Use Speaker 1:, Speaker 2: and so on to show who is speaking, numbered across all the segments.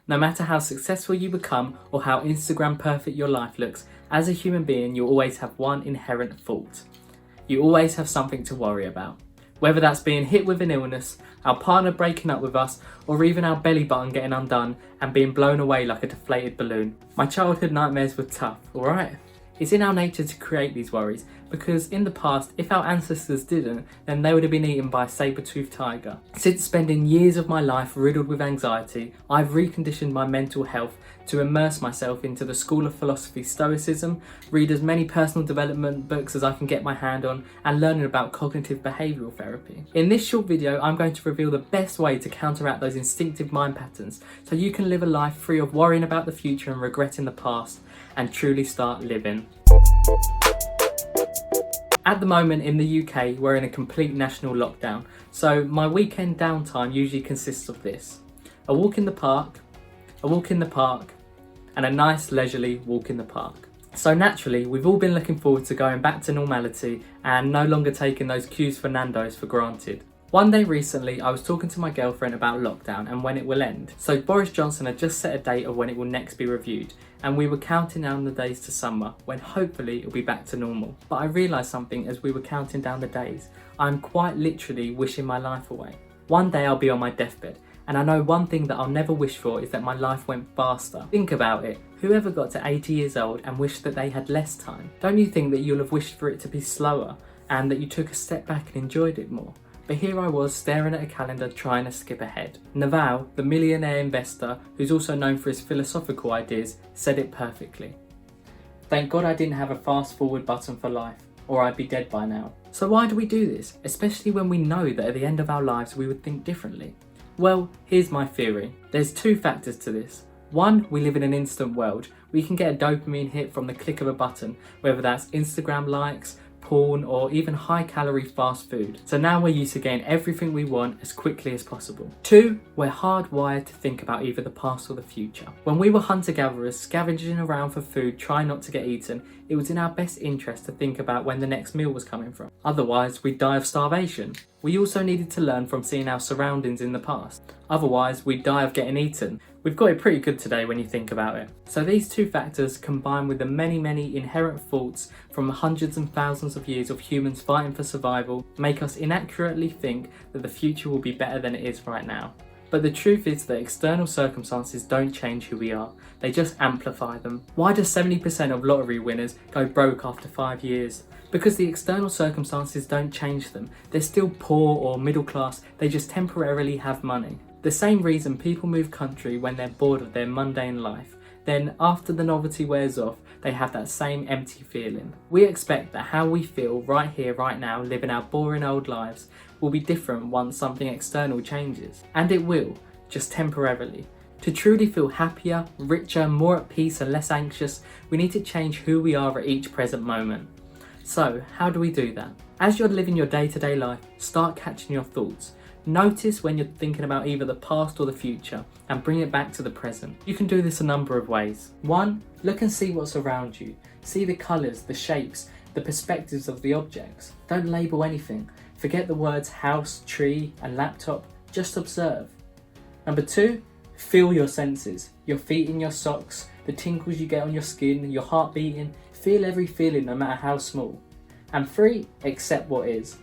Speaker 1: No matter how successful you become or how Instagram perfect your life looks, as a human being you always have one inherent fault. You always have something to worry about. Whether that's being hit with an illness, our partner breaking up with us, or even our belly button getting undone and being blown away like a deflated balloon. My childhood nightmares were tough, alright? It's in our nature to create these worries, because in the past, if our ancestors didn't, then they would have been eaten by a saber-toothed tiger. Since spending years of my life riddled with anxiety, I've reconditioned my mental health to immerse myself into the school of philosophy Stoicism, read as many personal development books as I can get my hand on, and learning about cognitive behavioural therapy. In this short video, I'm going to reveal the best way to counteract those instinctive mind patterns, so you can live a life free of worrying about the future and regretting the past, and truly start living. At the moment in the UK, we're in a complete national lockdown, so my weekend downtime usually consists of this: a walk in the park, and a nice leisurely walk in the park. So naturally, we've all been looking forward to going back to normality and no longer taking those queues for Nando's for granted. One day recently, I was talking to my girlfriend about lockdown and when it will end. So Boris Johnson had just set a date of when it will next be reviewed, and we were counting down the days to summer, when hopefully it'll be back to normal. But I realised something as we were counting down the days. I'm quite literally wishing my life away. One day I'll be on my deathbed, and I know one thing that I'll never wish for is that my life went faster. Think about it. Whoever got to 80 years old and wished that they had less time? Don't you think that you'll have wished for it to be slower and that you took a step back and enjoyed it more? But here I was staring at a calendar trying to skip ahead. Naval, the millionaire investor, who's also known for his philosophical ideas, said it perfectly. Thank God I didn't have a fast forward button for life, or I'd be dead by now. So why do we do this, especially when we know that at the end of our lives we would think differently? Well, here's my theory. There's two factors to this. One, we live in an instant world. We can get a dopamine hit from the click of a button, whether that's Instagram likes, porn, or even high-calorie fast food. So now we're used to getting everything we want as quickly as possible. Two, we're hardwired to think about either the past or the future. When we were hunter-gatherers scavenging around for food, trying not to get eaten, it was in our best interest to think about when the next meal was coming from. Otherwise, we'd die of starvation. We also needed to learn from seeing our surroundings in the past. Otherwise, we'd die of getting eaten. We've got it pretty good today when you think about it. So these two factors, combined with the many inherent faults from hundreds and thousands of years of humans fighting for survival, make us inaccurately think that the future will be better than it is right now. But the truth is that external circumstances don't change who we are, they just amplify them. Why does 70% of lottery winners go broke after 5 years? Because the external circumstances don't change them. They're still poor or middle class, they just temporarily have money. The same reason people move country when they're bored of their mundane life. Then after the novelty wears off, they have that same empty feeling. We expect that how we feel right here, right now, living our boring old lives, will be different once something external changes. And it will, just temporarily. To truly feel happier, richer, more at peace and less anxious, we need to change who we are at each present moment. So, how do we do that? As you're living your day-to-day life, start catching your thoughts. Notice when you're thinking about either the past or the future and bring it back to the present. You can do this a number of ways. One, look and see what's around you. See the colours, the shapes, the perspectives of the objects. Don't label anything. Forget the words house, tree and laptop. Just observe. Number two, feel your senses. Your feet in your socks, the tingles you get on your skin, your heart beating. Feel every feeling no matter how small. And three, accept what is.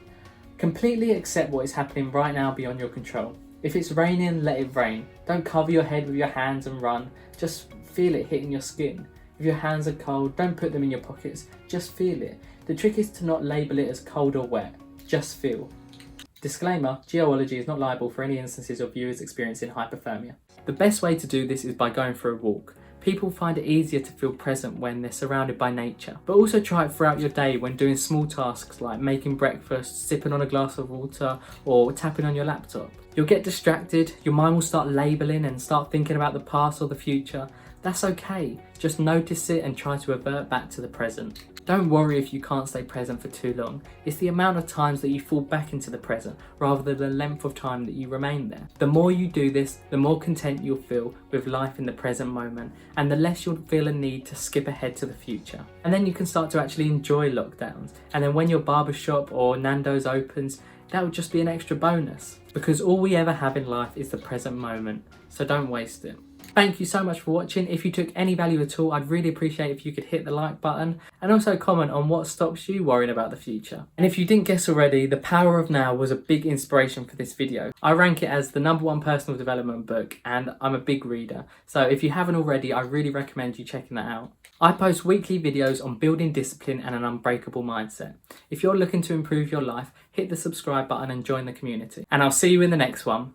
Speaker 1: Completely accept what is happening right now beyond your control. If it's raining, let it rain. Don't cover your head with your hands and run. Just feel it hitting your skin. If your hands are cold, don't put them in your pockets. Just feel it. The trick is to not label it as cold or wet. Just feel. Disclaimer, geology is not liable for any instances of viewers experiencing hypothermia. The best way to do this is by going for a walk. People find it easier to feel present when they're surrounded by nature. But also try it throughout your day when doing small tasks like making breakfast, sipping on a glass of water, or tapping on your laptop. You'll get distracted, your mind will start labelling and start thinking about the past or the future. That's okay, just notice it and try to revert back to the present. Don't worry if you can't stay present for too long. It's the amount of times that you fall back into the present rather than the length of time that you remain there. The more you do this, the more content you'll feel with life in the present moment, and the less you'll feel a need to skip ahead to the future. And then you can start to actually enjoy lockdowns. And then when your barbershop or Nando's opens, that will just be an extra bonus. Because all we ever have in life is the present moment, so don't waste it. Thank you so much for watching. If you took any value at all, I'd really appreciate if you could hit the like button and also comment on what stops you worrying about the future. And if you didn't guess already, The Power of Now was a big inspiration for this video. I rank it as the #1 personal development book and I'm a big reader. So if you haven't already, I really recommend you checking that out. I post weekly videos on building discipline and an unbreakable mindset. If you're looking to improve your life, hit the subscribe button and join the community. And I'll see you in the next one.